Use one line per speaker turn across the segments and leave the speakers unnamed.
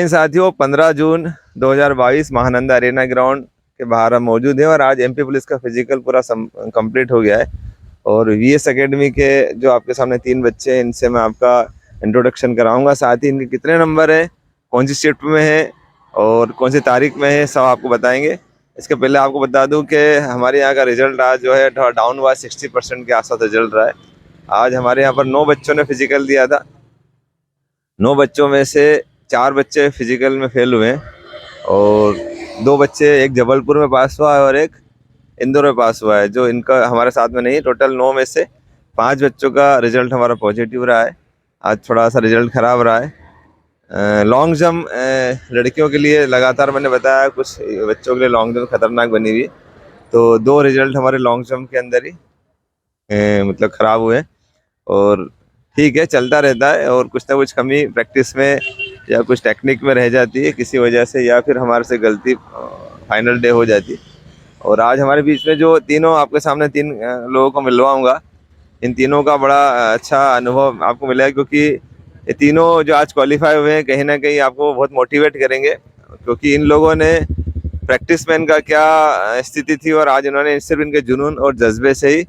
साथियों, 15 जून 2022 Mahananda Arena ground के बाहर हम मौजूद हैं और आज एमपी पुलिस का फिजिकल पूरा कंप्लीट हो गया है। और वीएस एकेडमी के जो आपके सामने 3 बच्चे हैं, इनसे मैं आपका इंट्रोडक्शन कराऊंगा। साथ ही इनके कितने नंबर है, कौन सी शिफ्ट में है और कौन सी तारीख में है, सब आपको बताएंगे। इसके पहले आपको बता दूं कि हमारे यहाँ का रिजल्ट आज जो है डाउन हुआ, 60% के आसपास रिजल्ट रहा है। आज हमारे यहाँ पर 9 बच्चों ने फिजिकल दिया था। 9 बच्चों में से 4 बच्चे फिजिकल में फेल हुए हैं और 2 बच्चे, एक जबलपुर में पास हुआ है और एक इंदौर में पास हुआ है, जो इनका हमारे साथ में नहीं। टोटल 9 में से 5 बच्चों का रिजल्ट हमारा पॉजिटिव रहा है। आज थोड़ा सा रिजल्ट ख़राब रहा है। लॉन्ग जंप लड़कियों के लिए लगातार मैंने बताया, कुछ बच्चों के लिए लॉन्ग जंप खतरनाक बनी हुई, तो 2 रिजल्ट हमारे लॉन्ग जंप के अंदर ही मतलब ख़राब हुए। और ठीक है, चलता रहता है और कुछ ना कुछ कमी प्रैक्टिस में या कुछ टेक्निक में रह जाती है किसी वजह से, या फिर हमारे से गलती फाइनल डे हो जाती है। और आज हमारे बीच में जो तीनों आपके सामने 3 लोगों को मिलवाऊंगा, इन तीनों का बड़ा अच्छा अनुभव आपको मिलेगा, क्योंकि ये तीनों जो आज क्वालिफाई हुए हैं कहीं ना कहीं आपको बहुत मोटिवेट करेंगे, क्योंकि इन लोगों ने प्रैक्टिस में इनका क्या स्थिति थी और आज इन्होंने सिर्फ इनके जुनून और जज्बे से ही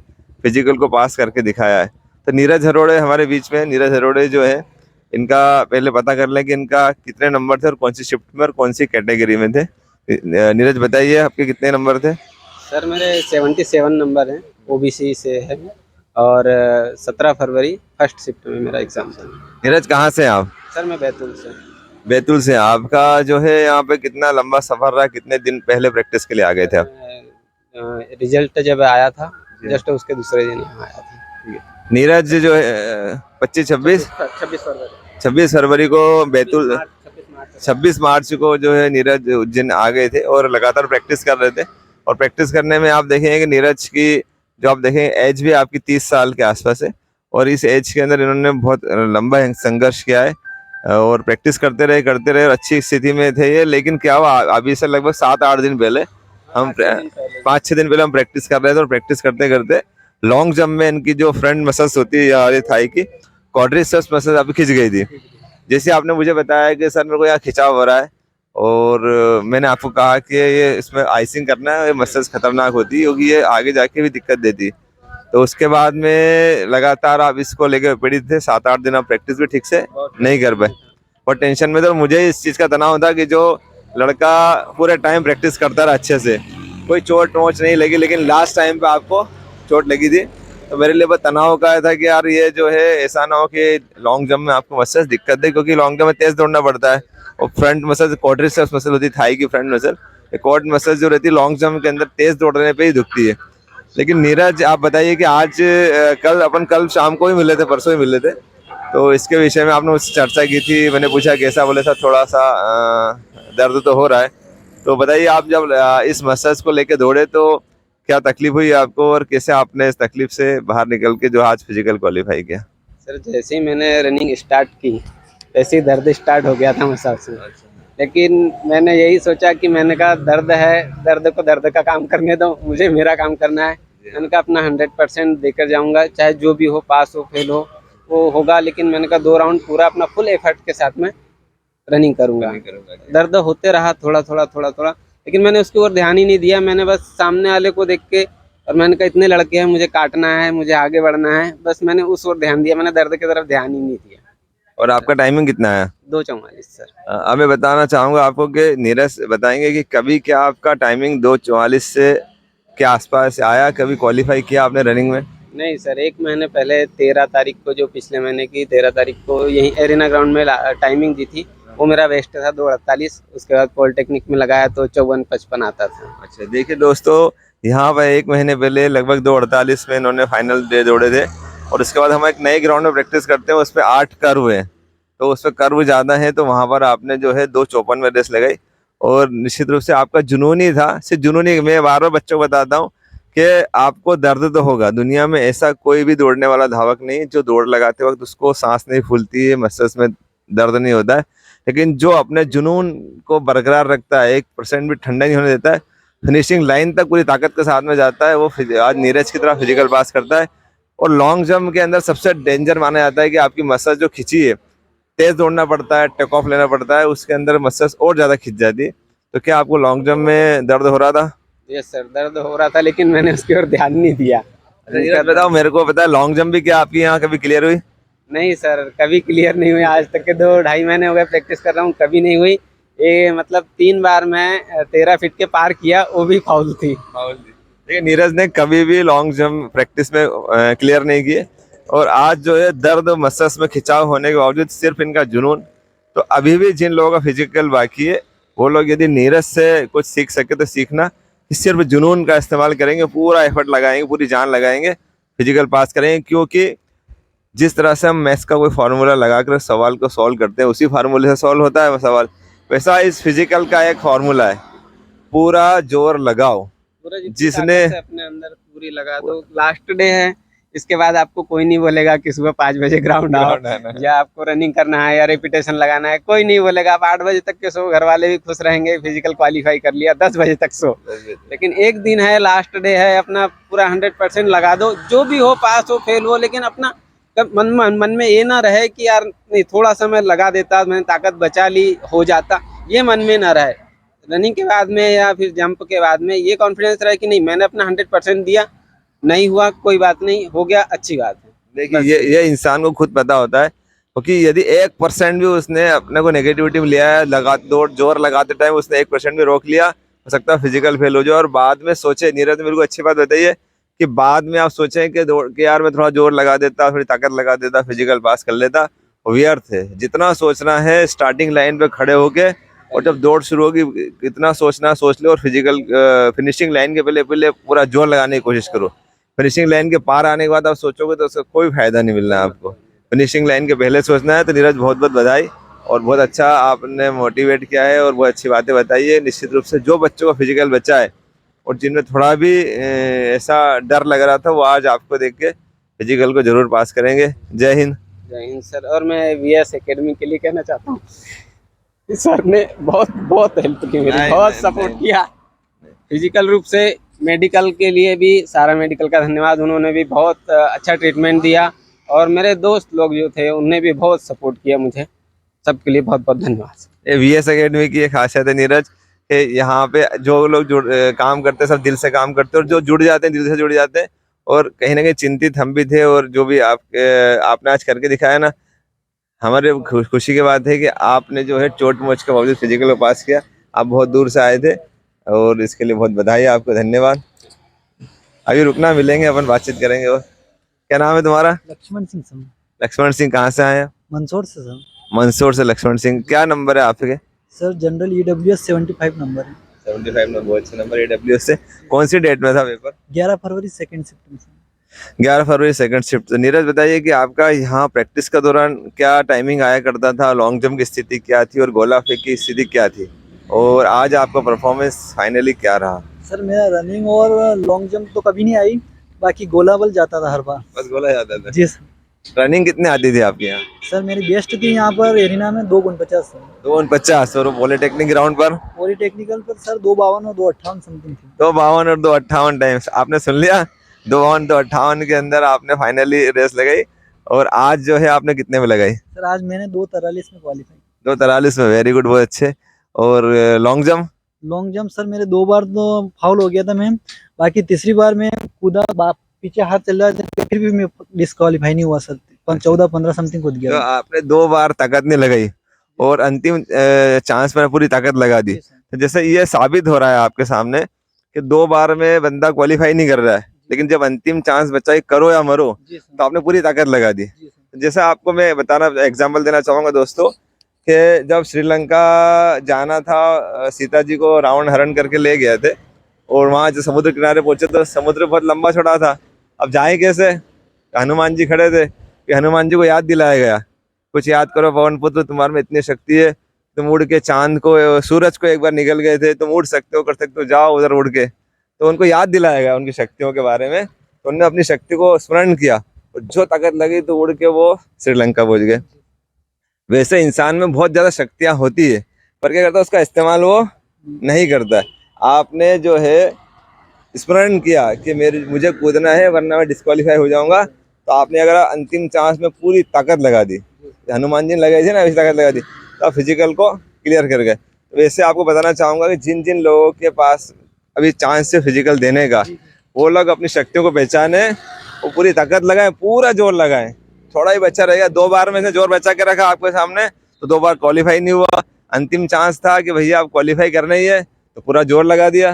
फिजिकल को पास करके दिखाया है। तो नीरज हरोड़े हमारे बीच में। नीरज हरोड़े जो है, इनका पहले पता कर लें कि इनका कितने नंबर थे और कौन सी शिफ्ट में और कौन सी कैटेगरी में थे। नीरज बताइए, आपके कितने नंबर थे?
सर मेरे 77 नंबर हैं, ओबीसी से है। और 17 फरवरी फर्स्ट शिफ्ट में मेरा एग्जाम था।
नीरज, कहाँ से हैं आप?
सर मैं बैतूल से।
बैतूल से। आपका जो है यहाँ पे कितना लंबा सफर रहा, कितने दिन पहले प्रैक्टिस के लिए आ गए थे आप?
रिजल्ट जब आया था जस्ट उसके दूसरे दिन यहाँ आया था।
नीरज जो है 26 फरवरी को बैतूल, 26 मार्च को जो है नीरज उज्जैन आ गए थे और लगातार प्रैक्टिस कर रहे थे। और प्रैक्टिस करने में आप देखेंगे कि नीरज की जो आप देखेंगे एज भी आपकी 30 साल के आसपास है, और इस एज के अंदर इन्होंने बहुत लंबा संघर्ष किया है और प्रैक्टिस करते रहे और अच्छी स्थिति में थे ये। लेकिन क्या हुआ, अभी से लगभग 7-8 दिन पहले हम 5-6 दिन पहले हम प्रैक्टिस कर रहे थे और प्रैक्टिस करते करते लॉन्ग जंप में इनकी जो फ्रंट मसल्स होती है थाई की क्वाड्रिसेप्स मसल्स अभी खिंच गई थी। जैसे आपने मुझे बताया कि सर मेरे को यहाँ खिंचाव हो रहा है, और मैंने आपको कहा कि ये इसमें आइसिंग करना है, ये मसल्स खतरनाक होती है क्योंकि ये आगे जाके भी दिक्कत देती। तो उसके बाद में लगातार आप इसको लेकर पीड़ित थे। 7-8 दिन आप प्रैक्टिस भी ठीक से नहीं कर पाए और टेंशन में थे। और मुझे इस चीज़ का तनाव था कि जो लड़का पूरे टाइम प्रैक्टिस करता रहा अच्छे से, कोई चोट वोच नहीं लगी, लेकिन लास्ट टाइम पे आपको चोट लगी थी। तो मेरे लिए बहुत तनाव का था कि यार ये जो है ऐसा ना हो कि लॉन्ग जंप में आपको मसल्स दिक्कत दे, क्योंकि लॉन्ग जंप में तेज दौड़ना पड़ता है और फ्रंट मसल क्वाड्रिसेप्स मसल होती है थाई की फ्रंट मसल, क्वाड मसल जो रहती है लॉन्ग जंप के अंदर तेज दौड़ने पे ही दुखती है। लेकिन नीरज, आप बताइए कि आज कल शाम को ही मिले थे, परसों ही मिले थे, तो इसके विषय में आपने उससे चर्चा की थी। मैंने पूछा कैसा, बोले था थोड़ा सा दर्द तो हो रहा है। तो बताइए, आप जब इस मसल्स को लेके दौड़े तो क्या तकलीफ हुई आपको और कैसे आपने इस तकलीफ से बाहर निकल के जो आज फिजिकल क्वालिफाई किया?
सर जैसे ही मैंने रनिंग स्टार्ट की वैसे ही दर्द स्टार्ट हो गया था मसल्स में। लेकिन मैंने यही सोचा कि मैंने कहा दर्द है, दर्द को दर्द का काम करने दो, मुझे मेरा काम करना है। मैंने कहा अपना 100% देकर जाऊंगा, चाहे जो भी हो, पास हो फेल हो वो होगा। लेकिन मैंने कहा 2 राउंड पूरा अपना फुल एफर्ट के साथ में रनिंग करूंगा। दर्द होते रहा थोड़ा थोड़ा, लेकिन मैंने उसकी ओर ध्यान ही नहीं दिया। मैंने बस सामने वाले को देख के, और मैंने कहा इतने लड़के हैं, मुझे काटना है, मुझे आगे बढ़ना है, बस मैंने उस ओर ध्यान दिया। मैंने दर्द की तरफ ध्यान ही नहीं दिया।
और आपका टाइमिंग कितना है?
2:44 सर।
अब मैं बताना चाहूँगा आपको कि नीरज बताएंगे कि कभी क्या आपका टाइमिंग 2:44 से के आसपास आया, कभी क्वालिफाई किया आपने रनिंग में?
नहीं सर, 1 महीने पहले 13 तारीख को, जो पिछले महीने की 13 तारीख को यही एरिना ग्राउंड में टाइमिंग दी थी, वो मेरा बेस्ट था 2:48। उसके बाद पॉलिटेक्निक में लगाया तो 54:55 आता था।
अच्छा, देखिए दोस्तों, यहाँ पर 1 महीने पहले लगभग 2:48 में इन्होंने फाइनल डे दौड़े थे। और उसके बाद हम एक नए ग्राउंड में प्रैक्टिस करते हैं, उस पर 8 कर्व है, तो उस पर कर्व ज़्यादा है, तो वहाँ पर आपने जो है 2:54 में रेस लगाई। और निश्चित रूप से आपका जुनून ही था, सिर्फ जुनून ही। मैं बार बार बच्चों को बताता हूँ कि आपको दर्द तो होगा, दुनिया में ऐसा कोई भी दौड़ने वाला धावक नहीं जो दौड़ लगाते वक्त उसको सांस नहीं फूलती है, मसल्स में दर्द नहीं होता है। लेकिन जो अपने जुनून को बरकरार रखता है, 1% भी ठंडा नहीं होने देता है, फिनिशिंग लाइन तक पूरी ताकत के साथ में जाता है, वो आज नीरज की तरह फिजिकल पास करता है। और लॉन्ग जंप के अंदर सबसे डेंजर माना जाता है कि आपकी मसल जो खिंची है तेज दौड़ना पड़ता है, टेक ऑफ लेना पड़ता है, उसके अंदर मसल्स और ज्यादा खिंच जाती है। तो क्या आपको लॉन्ग जंप में दर्द हो रहा था?
यस सर, दर्द हो रहा था लेकिन मैंने उसकी ओर ध्यान नहीं दिया।
अच्छा नीरज बताओ, मेरे को पता है लॉन्ग जंप भी क्या आपकी यहाँ कभी क्लियर हुई?
नहीं सर, कभी क्लियर नहीं हुई। आज तक के 2 ढाई महीने हो गए प्रैक्टिस कर रहा हूँ, कभी नहीं हुई। ये मतलब 3 बार मैं 13 फीट के पार किया, वो भी फाउल थी।
देखिए नीरज ने कभी भी लॉन्ग जंप प्रैक्टिस में क्लियर नहीं किए, और आज जो है दर्द मसल्स में खिंचाव होने के बावजूद सिर्फ इनका जुनून। तो अभी भी जिन लोगों का फिजिकल बाकी है, वो लोग यदि नीरज से कुछ सीख सके तो सीखना कि सिर्फ जुनून का इस्तेमाल करेंगे, पूरा एफर्ट लगाएंगे, पूरी जान लगाएंगे, फिजिकल पास करेंगे। क्योंकि जिस तरह से हम मैथ्स का कोई फार्मूला लगाकर सवाल को सॉल्व करते हैं, उसी फार्मूले से सॉल्व होता है वो सवाल, वैसा इस फिजिकल का एक फार्मूला है, पूरा जोर लगाओ।
पूरा जितनी
जिसने
ताकत है अपने अंदर पूरी लगा दो। लास्ट डे है, इसके बाद आपको कोई नहीं बोलेगा कि सुबह 5 बजे ग्राउंड आओ, या आपको रनिंग करना है या रेपिटेशन लगाना है, कोई नहीं बोलेगा। आप 8 बजे तक के सो, घर वाले भी खुश रहेंगे, फिजिकल क्वालिफाई कर लिया, 10 बजे तक सो। लेकिन एक दिन है, लास्ट डे है, अपना पूरा 100% लगा दो। जो भी हो, पास हो फेल हो, लेकिन अपना मन में ये ना रहे कि यार नहीं, थोड़ा सा मैं लगा देता, मैंने ताकत बचा ली, हो जाता, ये मन में ना रहे। रनिंग के बाद में या फिर जंप के बाद में ये कॉन्फिडेंस रहे कि नहीं, मैंने अपना 100% दिया, नहीं हुआ कोई बात नहीं, हो गया अच्छी बात है।
देखिए ये इंसान को खुद पता होता है, क्योंकि यदि 1% भी उसने अपने को नेगेटिविटी में लिया है, लगा दौड़ जोर लगाते टाइम उसने 1% भी रोक लिया, हो सकता है फिजिकल फेल हो जाए। और बाद में सोचे, नीरज ने मेरे को अच्छी बात बताई है कि बाद में आप सोचें कि दौड़ के यार मैं थोड़ा जोर लगा देता, थोड़ी ताकत लगा देता, फिजिकल पास कर लेता, व्यर्थ है। जितना सोचना है स्टार्टिंग लाइन पे खड़े होके, और जब दौड़ शुरू होगी इतना सोचना सोच लो, और फिजिकल फिनिशिंग लाइन के पहले पहले पूरा जोर लगाने की कोशिश करो। फिनिशिंग लाइन के पार आने के बाद आप सोचोगे तो उसका कोई फायदा नहीं मिलना है आपको। फिनिशिंग लाइन के पहले सोचना है। तो नीरज बहुत बहुत बधाई, और बहुत अच्छा आपने मोटिवेट किया है और बहुत अच्छी बातें बताई है। निश्चित रूप से जो बच्चों का फिजिकल बच्चा है और जिनमें थोड़ा भी ऐसा डर लग रहा था, वो आज आपको देख के फिजिकल को जरूर पास करेंगे। जय हिंद।
जय हिंद सर। और मैं वीएस एकेडमी के लिए कहना चाहता हूँ, सर ने बहुत बहुत हेल्प की मेरी, बहुत सपोर्ट किया फिजिकल रूप से। मेडिकल के लिए भी सारा मेडिकल का धन्यवाद, उन्होंने भी बहुत अच्छा ट्रीटमेंट दिया। और मेरे दोस्त लोग जो थे उनने भी बहुत सपोर्ट किया मुझे। सबके लिए बहुत बहुत धन्यवाद।
ये वीएस एकेडमी की एक खासियत है नीरज, कि यहाँ पे जो लोग काम करते हैं सब दिल से काम करते हैं, और जो जुड़ जाते हैं दिल से जुड़ जाते हैं। और कहीं ना कहीं चिंतित हम भी थे, और जो भी आपने आज करके दिखाया ना, हमारे खुशी की बात है कि आपने जो है चोट मोच के बावजूद फिजिकल को पास किया। आप बहुत दूर से आए थे, और इसके लिए बहुत बधाई, आपको धन्यवाद। अभी रुकना, मिलेंगे, अपन बातचीत करेंगे। और क्या नाम है तुम्हारा?
लक्ष्मण सिंह सर।
लक्ष्मण सिंह, कहाँ से आए हैं?
मंदसौर से सर।
मंदसौर से। लक्ष्मण सिंह, क्या नंबर है आपके?
सर जनरल EWS 75 नंबर है।
75 नंबर, बहुत अच्छा नंबर। AWS से कौन सी डेट में था पेपर?
11 फरवरी सेकंड शिफ्ट में सर।
11 फरवरी सेकंड शिफ्ट। तो नीरज बताइए कि आपका यहाँ प्रैक्टिस का दौरान क्या टाइमिंग आया करता था, लॉन्ग जंप की स्थिति क्या थी और गोला फेंक की स्थिति क्या थी, और आज आपका परफॉर्मेंस फाइनली क्या रहा?
सर मेरा रनिंग और लॉन्ग जंप तो कभी नहीं आई, बाकी गोला बल जाता था हर बार।
बस गोला जाता था।
जी सर।
रनिंग कितने आती थी आपके यहाँ?
सर मेरी बेस्ट थी यहाँ पर एरिना में 2:50 सर।
2:50। और पॉलिटेक्निक ग्राउंड पर?
पॉलिटेक्निकल पर सर 2:52 और 2:58 समथिंग थी।
2:52 और 2:58 टाइम्स आपने सुन लिया। 2:52 2:58 के अंदर आपने फाइनली रेस लगाई। और आज जो है आपने कितने में लगाई?
सर आज मैंने 2:43 में क्वालिफाई।
2:43 में, वेरी गुड, बहुत अच्छे। और long jump?
Long jump sir मेरे 2 बार तो फाउल हो गया था मैं, बाकी तीसरी बार मैं कूदा, पीछे हाथ चल रहा था, फिर भी मैं डिस्क्वालीफाई नहीं हुआ सर। 14-15 समथिंग कूद
तो
गया।
आपने 2 बार ताकत नहीं लगाई और अंतिम चांस में पूरी ताकत लगा दी। तो जैसे ये साबित हो रहा है आपके सामने कि 2 बार में बंदा क्वालिफाई नहीं कर रहा है, लेकिन जब अंतिम चांस बचा है, करो या मरो, तो आपने पूरी ताकत लगा दी। जैसे आपको मैं बताना, एग्जाम्पल देना चाहूंगा दोस्तों, कि जब श्रीलंका जाना था, सीता जी को रावण हरण करके ले गए थे, और वहां जो समुद्र किनारे पहुंचे तो समुद्र बहुत लंबा चौड़ा था। अब जाए कैसे? हनुमान जी खड़े थे, कि हनुमान जी को याद दिलाया गया, कुछ याद करो पवन पुत्र, तुम्हारे में इतनी शक्ति है, तुम उड़ के चांद को, सूरज को एक बार निकल गए थे, तुम उड़ सकते हो, कर सकते हो, जाओ उधर उड़ के। तो उनको याद दिलाया गया उनकी शक्तियों के बारे में, तो उन्होंने अपनी शक्ति को स्मरण किया, और जो ताकत लगी तो उड़ के वो श्रीलंका पहुंच गए। वैसे इंसान में बहुत ज्यादा शक्तियां होती है, पर क्या करता है, उसका इस्तेमाल वो नहीं करता है। आपने जो है स्मरण किया कि मुझे कूदना है वरना मैं डिस्क्वालीफाई हो जाऊंगा, तो आपने अगर अंतिम चांस में पूरी ताकत लगा दी, हनुमान जी ने लगाई थी ना, ऐसी ताकत लगा दी तो आप फिजिकल को क्लियर कर गए। तो वैसे आपको बताना चाहूंगा कि जिन जिन लोगों के पास अभी चांस है फिजिकल देने का, वो लोग अपनी शक्तियों को पहचाने, वो पूरी ताकत लगाए, पूरा जोर लगाए। थोड़ा ही बच्चा रहेगा, 2 बार में से जोर बचा के रखा आपके सामने तो 2 बार क्वालिफाई नहीं हुआ। अंतिम चांस था कि भैया आप क्वालिफाई करना ही है, तो पूरा जोर लगा दिया,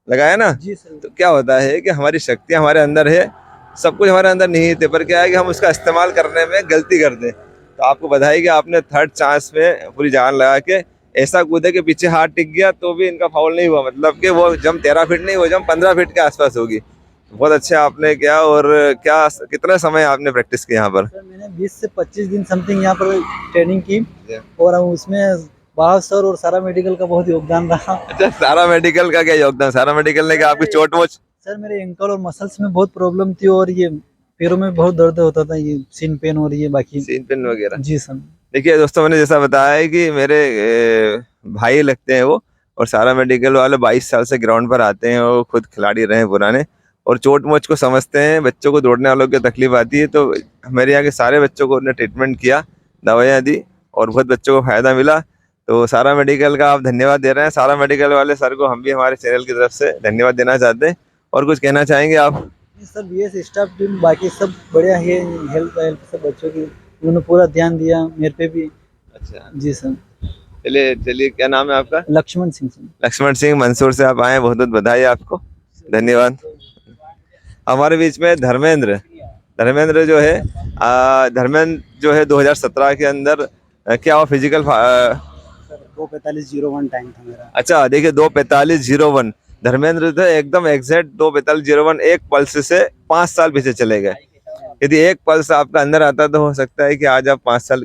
लगाया ना।
जी सर।
तो क्या होता है कि हमारी शक्ति हमारे अंदर है, सब कुछ हमारे अंदर निहित है, पर क्या है कि हम उसका इस्तेमाल करने में गलती कर दें। तो आपको बधाई कि आपने थर्ड चांस में पूरी जान लगा के ऐसा कूदे कि पीछे हाथ टिक गया तो भी इनका फाउल नहीं हुआ, मतलब कि वो जंप 13 फीट नहीं, वो जंप 15 फीट के आसपास होगी। बहुत अच्छा आपने किया। और क्या कितना समय आपने प्रैक्टिस की यहाँ पर?
सर मैंने 20 से 25 दिन समथिंग यहाँ पर ट्रेनिंग की,
Yeah.
और उसमें बाबा सर और सारा मेडिकल का बहुत योगदान रहा।
अच्छा, सारा मेडिकल का क्या योगदान? सारा मेडिकल ने क्या आपकी चोट वोट?
सर मेरे एंकल और मसल्स में बहुत प्रॉब्लम थी, और ये पैरों में बहुत दर्द होता था, ये सीन पेन और ये बाकी।
सीन पेन वगैरह?
जी सर।
देखिए दोस्तों, मैंने जैसा बताया है कि मेरे भाई लगते हैं वो, और सारा मेडिकल वाले 22 साल से ग्राउंड पर आते हैं, वो खुद खिलाड़ी रहे हैं पुराने, और चोट मोच को समझते हैं। बच्चों को दौड़ने वालों की तकलीफ आती है, तो मेरे यहाँ के सारे बच्चों को उन्हें ट्रीटमेंट किया, दवाइयाँ दी, और बहुत बच्चों को फायदा मिला। तो सारा मेडिकल का आप धन्यवाद दे रहे हैं। सारा मेडिकल वाले सर को हम भी हमारे चैनल की तरफ से धन्यवाद देना चाहते हैं। और कुछ कहना चाहेंगे आप?
सर बीएस स्टाफ टीम बाकी सब बढ़िया है, हेल्प सब बच्चों की उन्होंने पूरा ध्यान दिया मेरे पे भी।
अच्छा,
जी सर।
चलिए चलिए, क्या नाम है आपका?
लक्ष्मण सिंह सर।
लक्ष्मण सिंह, मंसूर से आप आए, बहुत बहुत बधाई आपको, धन्यवाद। हमारे बीच में धर्मेंद्र। धर्मेंद्र जो है धर्मेंद्र जो है 2017 के अंदर क्या हुआ फिजिकल?
सर 2:45:01 टाइम था मेरा।
अच्छा, देखिए 2:45:01 धर्मेंद्र थे, एकदम एग्जैक्ट 2:45:01, एक पल्स से 5 साल पीछे चले गए। यदि एक पल्स आपका अंदर आता तो हो सकता है कि आज आप 5 साल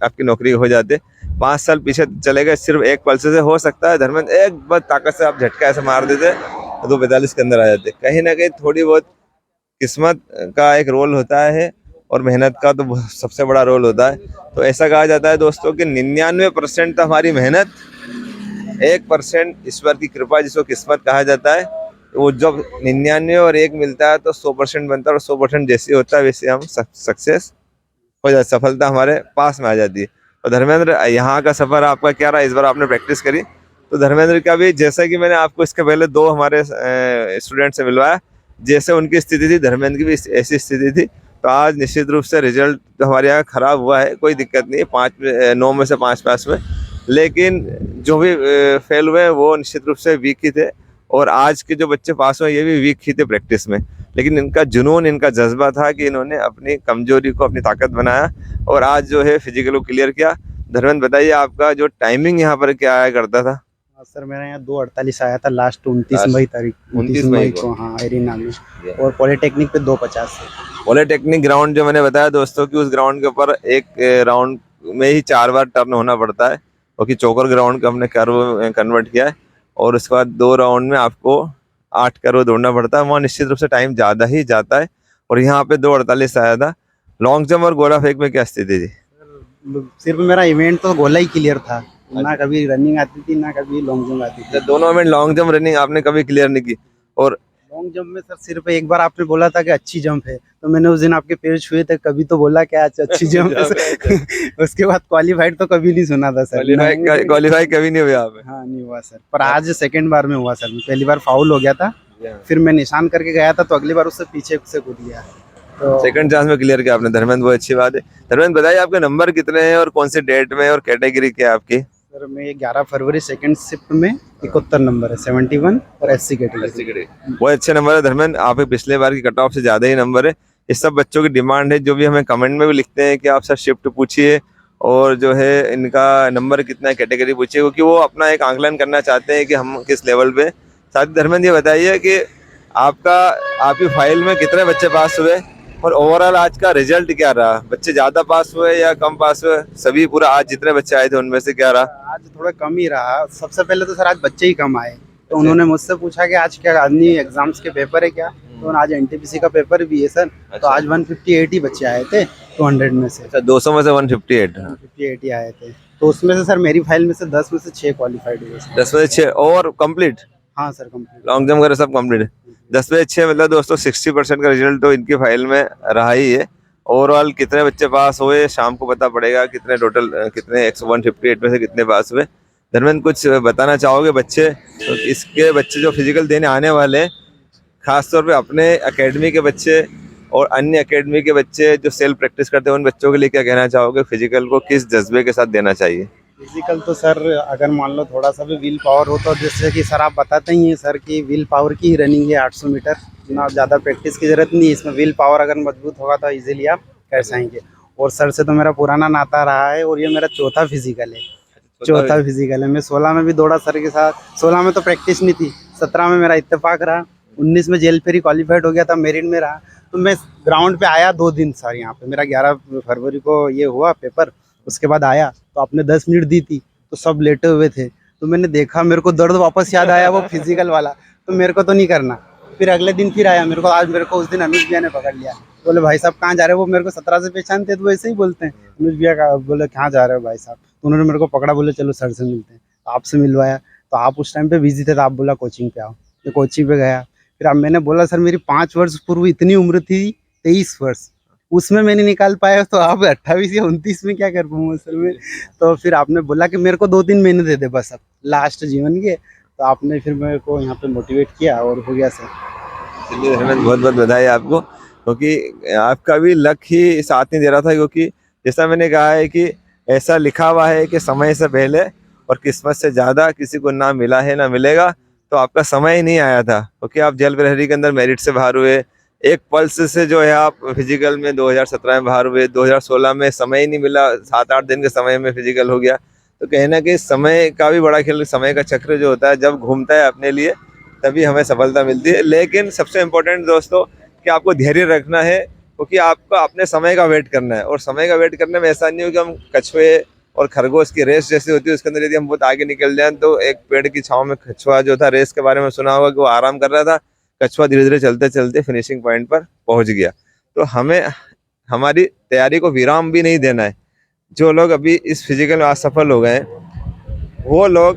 आपकी नौकरी हो जाते। 5 साल पीछे चले गए सिर्फ एक पल्स से। हो सकता है धर्मेंद्र एक बार ताकत से आप झटका ऐसे मार देते तो 2:45 के अंदर आ जाते। कहीं ना कहीं थोड़ी बहुत किस्मत का एक रोल होता है, और मेहनत का तो सबसे बड़ा रोल होता है। तो ऐसा कहा जाता है दोस्तों कि 99% तो हमारी मेहनत, 1% ईश्वर की कृपा जिसको किस्मत कहा जाता है। वो जब 99 और 1 मिलता है तो 100% बनता है, और 100% जैसे होता है वैसे हम सक्सेस हो जाए, सफलता हमारे पास में आ जाती है। और धर्मेंद्र, यहाँ का सफर आपका क्या रहा? इस बार आपने प्रैक्टिस करी तो धर्मेंद्र का भी, जैसा कि मैंने आपको इसके पहले 2 हमारे स्टूडेंट से मिलवाया, जैसे उनकी स्थिति थी धर्मेंद्र की भी ऐसी स्थिति थी। तो आज निश्चित रूप से रिजल्ट तो हमारे यहाँ खराब हुआ है, कोई दिक्कत नहीं है, 9 में से 5 पास में, लेकिन जो भी फेल हुए वो निश्चित रूप से वीक ही थे। और आज के जो बच्चे पास हुए ये भी वीक ही थे प्रैक्टिस में, लेकिन इनका जुनून, इनका जज्बा था कि इन्होंने अपनी कमजोरी को अपनी ताकत बनाया, और आज जो है फिजिकल को क्लियर किया। धर्मेंद्र, बताइए आपका जो टाइमिंग यहाँ पर क्या आया करता था?
सर मेरा यहाँ 2:48 आया था लास्ट 29 मई तारीख,
29 मई को।
हाँ, एरिना में। और पॉलिटेक्निक पे 2:50 से।
पॉलिटेक्निक ग्राउंड जो मैंने बताया दोस्तों कि उस ग्राउंड के ऊपर एक राउंड में ही 4 बार टर्न होना पड़ता है, क्योंकि चोकर ग्राउंड को हमने कर्व कन्वर्ट किया है। और उसके बाद 2 राउंड में आपको 8 कर्व दौड़ना पड़ता है, वहाँ निश्चित रूप से टाइम ज़्यादा ही जाता है। और यहाँ पे 2:48 आया था। लॉन्ग जंप और गोला फेंक में क्या स्थिति थी?
सिर्फ मेरा इवेंट तो गोला ही क्लियर था, ना कभी रनिंग आती थी ना कभी लॉन्ग जंप आती थी।
दोनों में लॉन्ग जंप रनिंग आपने कभी क्लियर नहीं की? और
लॉन्ग जंप में सर सिर्फ एक बार आपने बोला था कि अच्छी जंप है, तो मैंने उस दिन आपके पैर छुए थे, कभी तो बोला कि आज अच्छी जंप है। उसके बाद क्वालिफाइड तो कभी नहीं सुना था सर।
क्वालिफाई कभी नहीं हुआ आप?
हाँ, नहीं हुआ सर, पर आज सेकंड बार में हुआ सर। पहली बार फाउल हो गया था, फिर मैं निशान करके गया था, तो अगली बार उससे पीछे से कूद गया, तो
सेकंड चांस में क्लियर किया आपने। धर्मेंद्र, बहुत अच्छी बात है। धर्मेंद्र, बताइए आपके नंबर कितने हैं और कौन से डेट में, और कैटेगरी क्या है आपकी?
सर मैं 11 फरवरी सेकंड शिफ्ट में 71 नंबर है, 71 और SC कैटेगरी।
बहुत अच्छे नंबर है धर्मेंद्र, आपके पिछले बार की कट ऑफ से ज्यादा ही नंबर है। इस सब बच्चों की डिमांड है, जो भी हमें कमेंट में भी लिखते हैं कि आप सर शिफ्ट पूछिए, और जो है इनका नंबर कितना है, कैटेगरी पूछिए, क्योंकि वो अपना एक आंकलन करना चाहते हैं कि हम किस लेवल पे। साथ ही धर्मेंद्र ये बताइए कि आपकी फाइल में कितने बच्चे पास हुए, और ओवरऑल आज का रिजल्ट क्या रहा? बच्चे ज्यादा पास हुए या कम पास हुए? सभी पूरा आज जितने बच्चे आए थे उनमें से क्या रहा?
आज थोड़ा कम ही रहा। सबसे पहले तो सर आज बच्चे ही कम आए, तो उन्होंने मुझसे पूछा कि आज क्या आदमी एग्जाम्स के पेपर है क्या, तो आज NTPC का पेपर भी है सर। तो आज 158 ही बच्चे आए थे 200 में से।
200 में से 158
158 ही आए थे, तो उसमें से सर मेरी फाइल में से 10 में से 6 क्वालिफाइड हुए सर।
10 में से 6 और कंप्लीट?
हाँ सर, कंप्लीट
लॉन्ग जंप वगैरह सब कंप्लीट है। 10 में से 6 मतलब दोस्तों 60% का रिजल्ट तो इनकी फाइल में रहा ही है। ओवरऑल कितने बच्चे पास हुए शाम को पता पड़ेगा, कितने टोटल कितने 158 में से कितने पास हुए। धर्मेंद्र कुछ बताना चाहोगे बच्चे, तो इसके बच्चे जो फिजिकल देने आने वाले हैं, खासतौर पे अपने एकेडमी के बच्चे और अन्य एकेडमी के बच्चे जो सेल्फ प्रैक्टिस करते हैं, उन बच्चों के लिए क्या कहना चाहोगे? फिजिकल को किस जज्बे के साथ देना चाहिए?
फिजिकल तो सर अगर मान लो थोड़ा सा भी व्हील पावर हो तो जैसे कि सर आप बताते ही हैं सर कि व्हील पावर की ही रनिंग है 800 मीटर, ना ज़्यादा प्रैक्टिस की ज़रूरत नहीं है इसमें। व्हील पावर अगर मजबूत होगा तो इजीली आप कर जाएंगे। और सर से तो मेरा पुराना नाता रहा है और ये मेरा चौथा फिजिकल है। चौथा फिजिकल है। मैं 16 में भी दौड़ा सर के साथ। 16 में तो प्रैक्टिस नहीं थी, 17 में मेरा इत्तेफाक रहा, 19 में जेल फेरी क्वालिफाइड हो गया था, मेरिट में रहा। तो मैं ग्राउंड पे आया 2 दिन सर यहाँ पे, मेरा 11 फरवरी को ये हुआ पेपर, उसके बाद आया तो आपने 10 मिनट दी थी तो सब लेटे हुए थे। तो मैंने देखा, मेरे को दर्द वापस याद आया वो फिजिकल वाला, तो मेरे को तो नहीं करना। फिर अगले दिन फिर आया, मेरे को आज मेरे को उस दिन अनुज भैया ने पकड़ लिया, बोले भाई साहब कहाँ जा रहे हो? वो मेरे को 17 से पहचानते तो वैसे ही बोलते हैं। अनुज भैया का बोले कहाँ जा रहे हो भाई साहब? तो उन्होंने मेरे को पकड़ा, बोले चलो सर से मिलते हैं। तो आपसे मिलवाया, तो आप उस टाइम पे बिजी थे तो आप बोला कोचिंग पे आओ, तो कोचिंग पे गया। फिर अब मैंने बोला सर मेरी 5 वर्ष पूर्व इतनी उम्र थी 23 वर्ष, उसमें मैंने निकाल पाया, तो आप 28 या 29 में क्या कर पाऊंगा सर मैं? तो फिर आपने बोला कि मेरे को 2-3 महीने दे दे बस अब लास्ट जीवन के। तो आपने फिर मेरे को यहाँ पे मोटिवेट किया और हो गया सर।
चलिए धर्मेंद्र, बहुत बहुत बधाई आपको, क्योंकि आपका भी लक ही साथ नहीं दे रहा था। क्योंकि जैसा मैंने कहा है कि ऐसा लिखा हुआ है कि समय से पहले और किस्मत से ज़्यादा किसी को ना मिला है ना मिलेगा, तो आपका समय ही नहीं आया था। क्योंकि आप जेल प्रहरी के अंदर मेरिट से बाहर हुए, एक पल्स से जो है आप फिजिकल में 2017 में बाहर हुए, 2016 में समय ही नहीं मिला, 7-8 दिन के समय में फिजिकल हो गया। तो कहीं ना कहीं समय का भी बड़ा खेल, समय का चक्र जो होता है जब घूमता है अपने लिए तभी हमें सफलता मिलती है। लेकिन सबसे इम्पोर्टेंट दोस्तों कि आपको धैर्य रखना है, क्योंकि आपको अपने समय का वेट करना है। और समय का वेट करने में ऐसा नहीं हो कि हम कछुए और खरगोश की रेस जैसी होती है, उसके अंदर यदि हम बहुत आगे निकल जाएं, तो एक पेड़ की छांव में कछुआ जो था, रेस के बारे में सुना होगा कि वो आराम कर रहा था, कछुआ धीरे धीरे चलते चलते फिनिशिंग पॉइंट पर पहुंच गया। तो हमें हमारी तैयारी को विराम भी नहीं देना है। जो लोग अभी इस फिजिकल में असफल हो गए हैं, वो लोग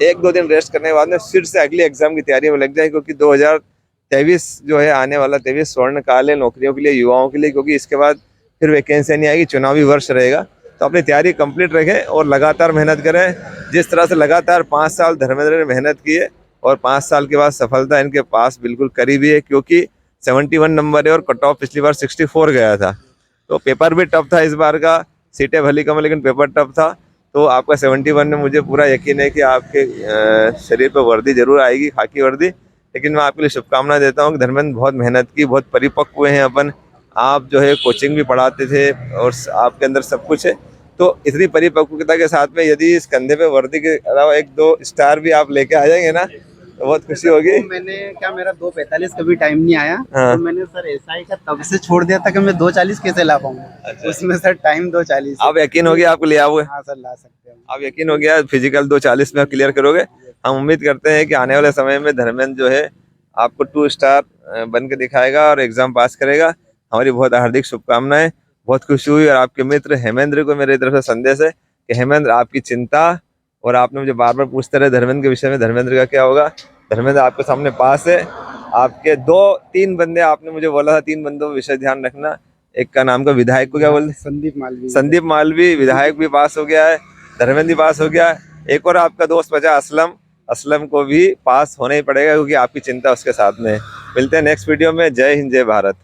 1-2 दिन रेस्ट करने के बाद में फिर से अगली एग्जाम की तैयारी में लग जाए। क्योंकि 2023 जो है आने वाला 23 स्वर्ण काल है नौकरियों के लिए, युवाओं के लिए। क्योंकि इसके बाद फिर वैकेंसी नहीं आएगी, चुनावी वर्ष रहेगा। तो अपनी तैयारी कंप्लीट रखें और लगातार मेहनत करें। जिस तरह से लगातार 5 साल धर्मेंद्र ने मेहनत की है और 5 साल के बाद सफलता इनके पास बिल्कुल करीबी है। क्योंकि 71 नंबर है और कट ऑफ पिछली बार 64 गया था। तो पेपर भी टफ था इस बार का, सीटें भली कम लेकिन पेपर टफ था। तो आपका 71 में मुझे पूरा यकीन है कि आपके शरीर पर वर्दी जरूर आएगी, खाकी वर्दी। लेकिन मैं आपके लिए शुभकामना देता हूँ कि धर्मेंद्र बहुत मेहनत की, बहुत परिपक्व हुए हैं अपन। आप जो है कोचिंग भी पढ़ाते थे और आपके अंदर सब कुछ है। तो इतनी परिपक्वता के साथ में यदि इस कंधे पे वर्दी के अलावा 1-2 स्टार भी आप लेके आ जाएंगे ना, तो बहुत खुशी होगी।
तो मैंने क्या, मेरा 2:45 कभी टाइम नहीं आया।
हाँ।
तो मैंने सर एसआई का तब से छोड़ दिया था कि मैं 2:40 कैसे ला पाऊंगा।
अच्छा।
उसमें सर टाइम 2:40।
आप यकीन हो गया आपको लिया हुआ?
हाँ सर ला सकते हैं।
आप यकीन हो गया फिजिकल 2:40 में आप क्लियर करोगे। हम उम्मीद करते हैं कि आने वाले समय में धर्मेंद्र जो है आपको 2 स्टार बन के दिखाएगा और एग्जाम पास करेगा। हमारी बहुत हार्दिक शुभकामनाएं। बहुत खुशी हुई। और आपके मित्र हेमेंद्र को मेरी तरफ से संदेश है कि हेमेंद्र, आपकी चिंता, और आपने मुझे बार बार पूछते रहे धर्मेंद्र के विषय में, धर्मेंद्र का क्या होगा। धर्मेंद्र आपके सामने पास है। आपके 2-3 बंदे आपने मुझे बोला था, 3 बंदों का विषय ध्यान रखना। एक का नाम का विधायक को क्या बोलते,
संदीप मालवी।
संदीप मालवी विधायक भी पास हो गया है, धर्मेंद्र भी पास हो गया है। एक और आपका दोस्त बचा असलम, असलम को भी पास होना ही पड़ेगा क्योंकि आपकी चिंता उसके साथ में है। मिलते हैं नेक्स्ट वीडियो में। जय हिंद, जय भारत।